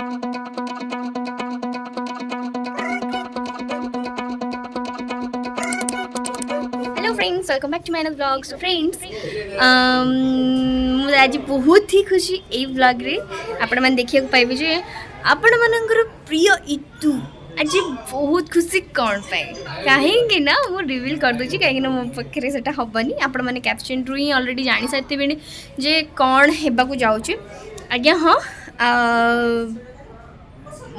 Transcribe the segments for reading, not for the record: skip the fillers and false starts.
Hello friends, welcome back to my blog. So friends, मुझे आज बहुत ही खुशी ए ब्लॉग रे आपण मैंने देखिए पाइबे जे आपण मानकर प्रिय इतु आज बहुत खुशी कौन पाए कहीं ना मु रिवील कर दूची कहीं मो पाखे से हेनी आपण मैंने कैप्शन रु ही ऑलरेडी जानी सारे जे कौन हेबाकू जाऊँ आज्ञा। हाँ,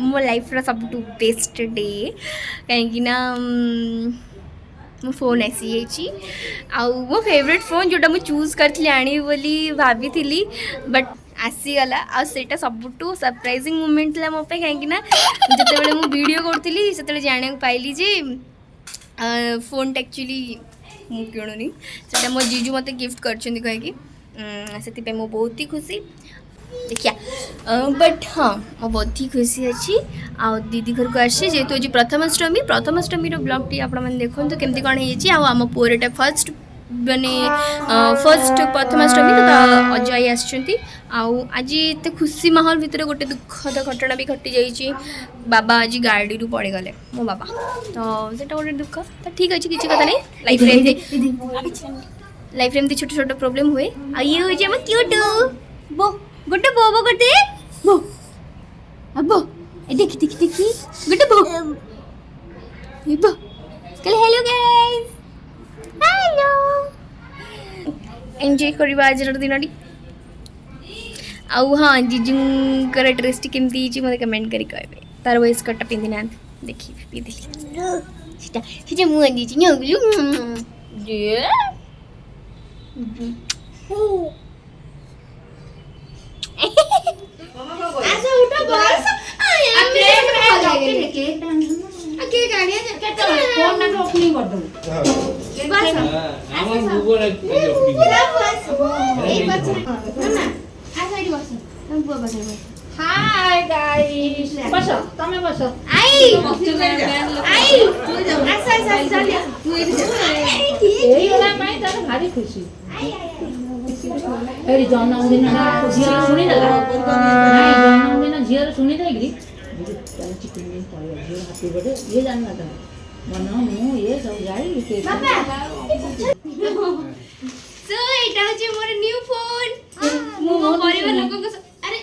मो लाइफ रा सब बेस्ट डे कहीं मो फोन आसी मो फेवरेट फोन जोटा मु चूज करी आनी बोली भाभी थी बट आसीगला आटा सबुठू सरप्राइजिंग मोमेंट था मो कहीं जिते मु वीडियो करी से जाना पाइली जे फोन टा एक्चुअली मु किणुनी से मो जीजू मत गिफ्ट करछंदी कहीं से बहुत ही खुशी देखिया। बट हाँ मो बहुत ही खुशी अच्छी आ दीदी घर को आसी जेहेतु आज प्रथमाष्टमी ब्लॉग टी आप देखो तो केमती कौन होम पुअरटा फर्स्ट माने फर्स्ट प्रथमाष्टमी तो अजय आसुँच आज एत खुशी माहौल भितर गोटे दुखद घटना भी घटी जाइए। बाबा आज गाड़ी रू पड़ गले मो बाबा तो से गोटे दुख तो ठीक अच्छे किसी कथा नहीं लाइफ एमती छोट छोट प्रोब्लेम हुए आ ये हूँ आम क्यूट बो गोटे बो बो करते बो अब देखी देखी देखी गोटे बो बो कल हेलो गाइस हेलो एंजॉय करवा आज दिन आउ। हाँ जीजूर ड्रेस टी केमती मत कमेंट करी कहबे तार वॉइस कटा पिंधि ना देखी पिंधि मुझे हाय गाइस बसो तमे बसो आई आई एई वाला माई तार भारी खुशी एरी जन्मदिन झियर सुनी दला नाही जन्मदिन झियर सुनी देगी तार चिकन में पड़े झियर हैप्पी बर्थडे ये जानना था मनो मु ये सब जाई के सो एटा होचे मोर न्यू फोन मो परिवार लोगन को अरे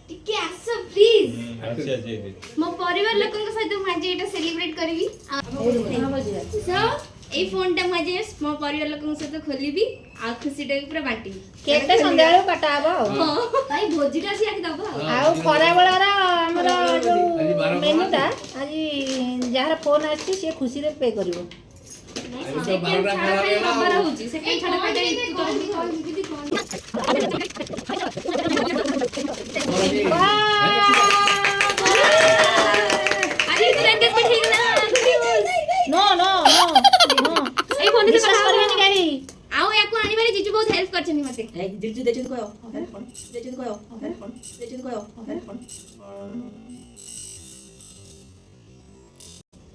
टिके आसो प्लीज अच्छा जी मो परिवार लोगन को सहित माजे एटा सेलिब्रेट करबी सो ए फोन टा माजे मो परिवार लोगन सहित खोलीबी आ खुशी टा पूरा बांटी केक ता संध्याळे कटाबो हां भाई भोजीटा से आके दबो आ खरा बेलारा हमर जो मेनूटा आज जहार फोन आछि से खुशी रे पे करबो सेकंड छाड़ा होची सेकंड छाड़ा अरे तुरंत पे ठीक ना नो नो नो नो ए फोन विश्वास करबेनी गाड़ी आओ याको आनी बारे जीजू बहुत हेल्प करछनी मते ए जीजू देचन कोयो फोन देचन कोयो फोन देचन कोयो फोन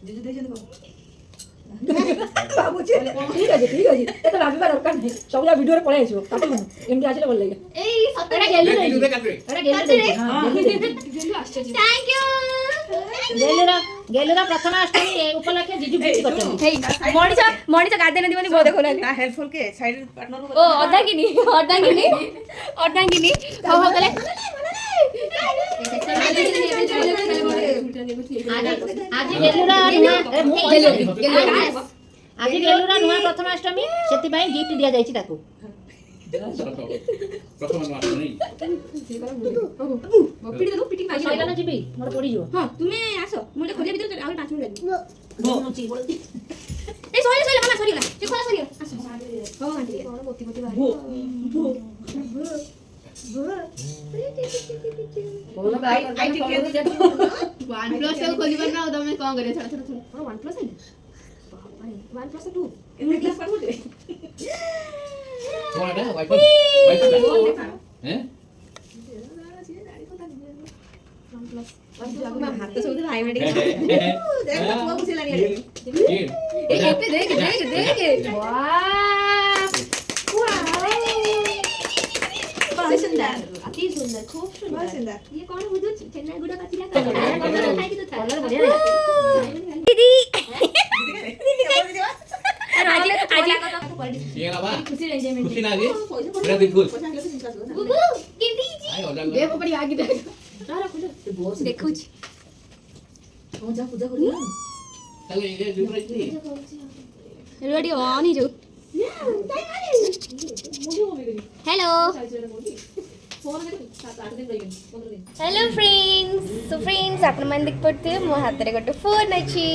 जीजू देचन को बाबूजी ठीक है ए तो भाभी दरकार नहीं सबला वीडियो रे पळे आइछो काटू एमडी आछले बोल लागे ए सतरा गेली हां थैंक यू गेलुरा प्रथमाष्टमी उपलक्षे जीजू गिफ्ट करछन हे मणिच गादे न दिबनी बो देखो ना ता हेल्पफुल के साइड पार्टनर ओ अदागिनी हो गले आज गेलुरा नुआ प्रथमाष्टमी सेति भाई गिफ्ट दिया जायछि ताको प्रथमाष्टमी पिटी दो पिटी मारी सैला न जिबी मोर पड़ी जो हां तुमे आसो मोले खोले भीतर और 5 मिनिट लागो मोची बोलती ए सॉरी मामा सॉरी गला ते खोला सॉरी आसो हो आंटी मोती भाई बोलो भाई आईटी के वन प्लस को खोली बना हो तमे कोन करे थोड़ा वन प्लस है वन प्लस 2 इतने क्लास पर होते कौन है वाइफ हैं हाथ तो सब भाई मेरे देख तो बुझे लानी ये पे देख वाह वाह सुंदर अति सुंदर खूब बहुत सुंदर सुंदर ये कौन बुझु चेन्नई गुड़ा का चिला खाई तो था कलर बढ़िया है। दीदी ये ना बा खुशी रह जाए खुशी ना गे मेरा दिल खुश बुबू गिरदी जी आय हो जा देखो बड़ी आगे देखो जी पूजा पूजा करियो चल ये दूर रही रेडी ऑन ही जो hello hello friends so friends आपण मैंने देख पड़ते मो हाथ रे गोटे फोन अच्छी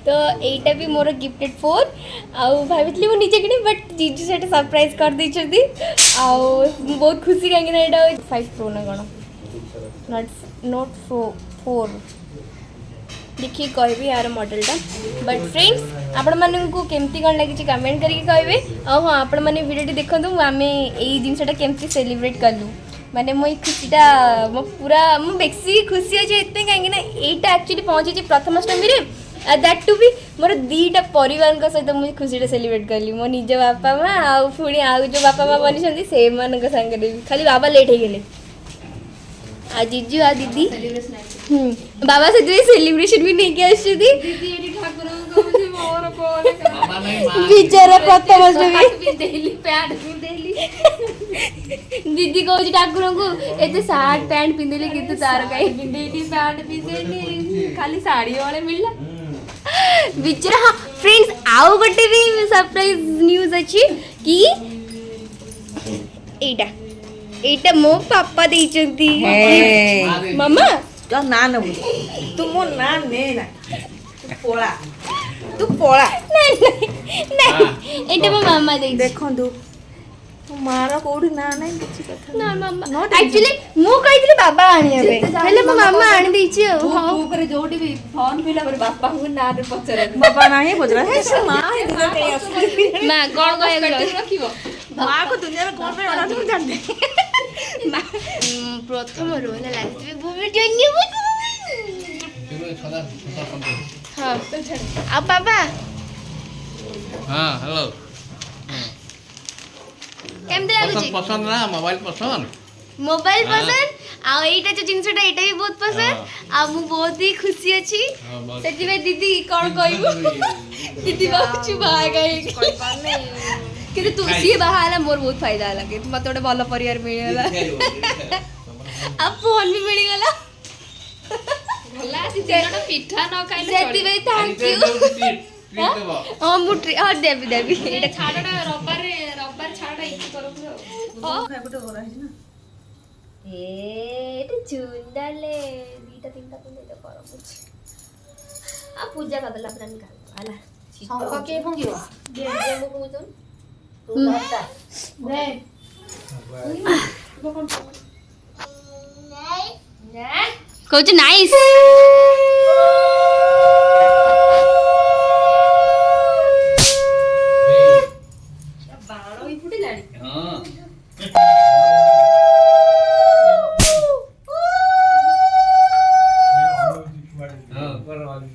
तो एटा भी मोर गिफ्टेड फोन आउ भावितली मो निजे किनी बट जीजू सेटा सरप्राइज कर दै छथि आउ बहुत खुशी काहे ना एटा 5 प्रो ना गण नोट 4 देखिए कहबे यार मॉडलटा बट फ्रेंड्स आपण मानकू केमती कौन लगी कमेंट करके कहबे आ हाँ आपण मैंने वीडियो देखु आम यही जिनसा केमती सेलिब्रेट कलु माने मो खुशीटा मो पूरा मो बेसी खुशी अच्छे एत कहीं यहाँ एक्चुअली पहुँची प्रथमाष्टमी दैट टू भी मोर दीटा परिवार सहित मुझे खुशी सेलिब्रेट कली मो निज बापा माँ आउ पुणी आउ जो बापा माँ बनी से सांगे भी खाली बाबा लेट हो गए आ जीजू आ दीदी बाबा से सेलिब्रेशन भी नहीं किया मामा नहीं मां बिचारा प्रथमाष्टमी दीदी कहूँ ठाकुर को एते सार्ट पैंट पिंधेली किंतु तार कहीं पिंधेली पैंट पिंधेली खाली साड़ी वाले मिलला बिचारा हाँ फ्रेंड्स आउ गोटे भी सरप्राइज न्यूज अच्छी कि एटा मो पापा देइचंती मामा तो ना न तू मो ना ने ना तू पोला नहीं एटा मो मामा देइछ देखंतु मारा कोडी ना नहीं किछि कथा ना मामा एक्चुअली मो कहितले बाबा आनिया बे हेले मो मामा आनी देइछ हां ऊपर जोडी भी फोन पिला पर बापा को ना रे पचरे बापा ना ही पचरा है से मां है दुनिया कहीं असली मां कोन कहे गलो रखिबो मां को दुनिया में कौन पे होना तुम जानते प्रथम रोल लागते भूमि जन्य चलो छदा हां आ पापा हां हेलो केमते लागु पसंद पसंद ना मोबाइल पसंद मोबाइल हाँ। पसंद आ एटा जो जिनसटा एटा भी बहुत पसंद आ मु बहुत ही खुशी अछि हाँ, बहुत। सेति में दीदी कोन कहबो दीदी बहुत चुबा गई किंतु तू सी बाहाला मोर बहुत फायदा लगे मते गोटे भल परिवार मिलला अब फोन भी मिल गला भला आसी दिनटा पिठा न खाइले सेति में थैंक यू हां मु हां देबी देबी एटा छाडटा रब्बार छाडटा इति करबो खाए बटे हो रहा है ना एटा चुंदाले दीटा तीनटा तो दे करबो आ पूजा करला अपना निकाल आला शंख के फंगियो दे दे मु कहू तू बाता दे कहू नाइस बाणो ही फुटी लानी हां हां करवाली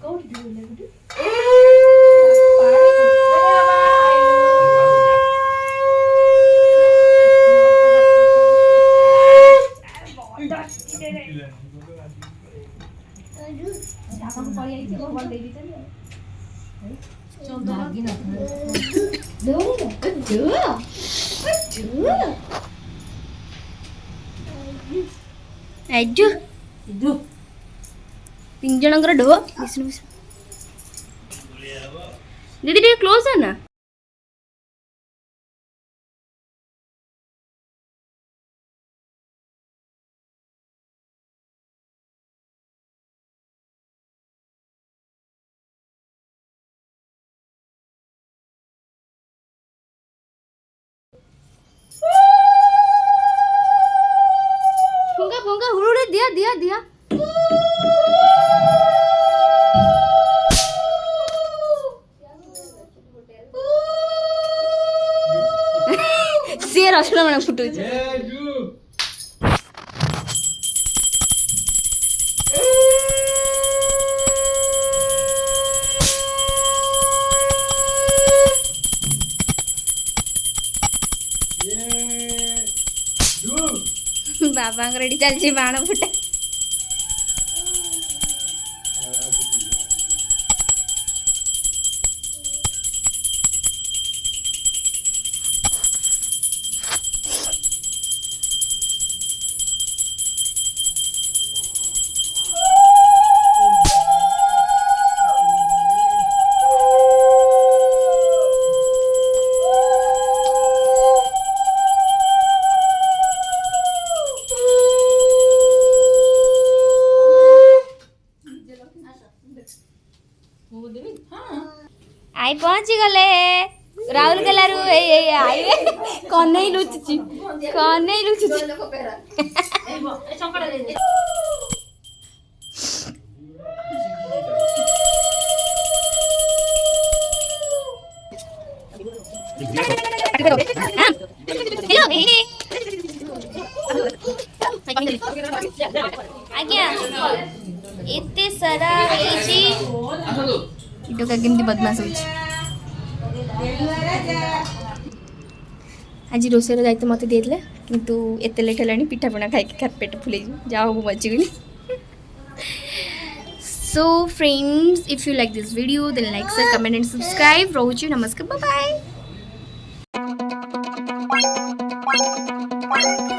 एजु तीन जनकर ढो विष्णु विष्णु दीदी टे क्लोज है ना फुंगा फुंगा हुड़ुड़े दिया दिया दिया से रसना मन फुटू बाबा ଏଠି ଚାଲିଛି ବାଣ ଫୁଟା। आई पहुंची गले राउरकेला रु आइबे कन्हई लुचुची आज्ञा एते सारा इटोका केमती बदमाश होची आज रोषेर दायित्व मत दिए किंतु एते लेट है पिठापणा खाई पेट फुले जाओ बचिगली so friends if you like this video then like share comment and subscribe Rochi नमस्कार बाय बाय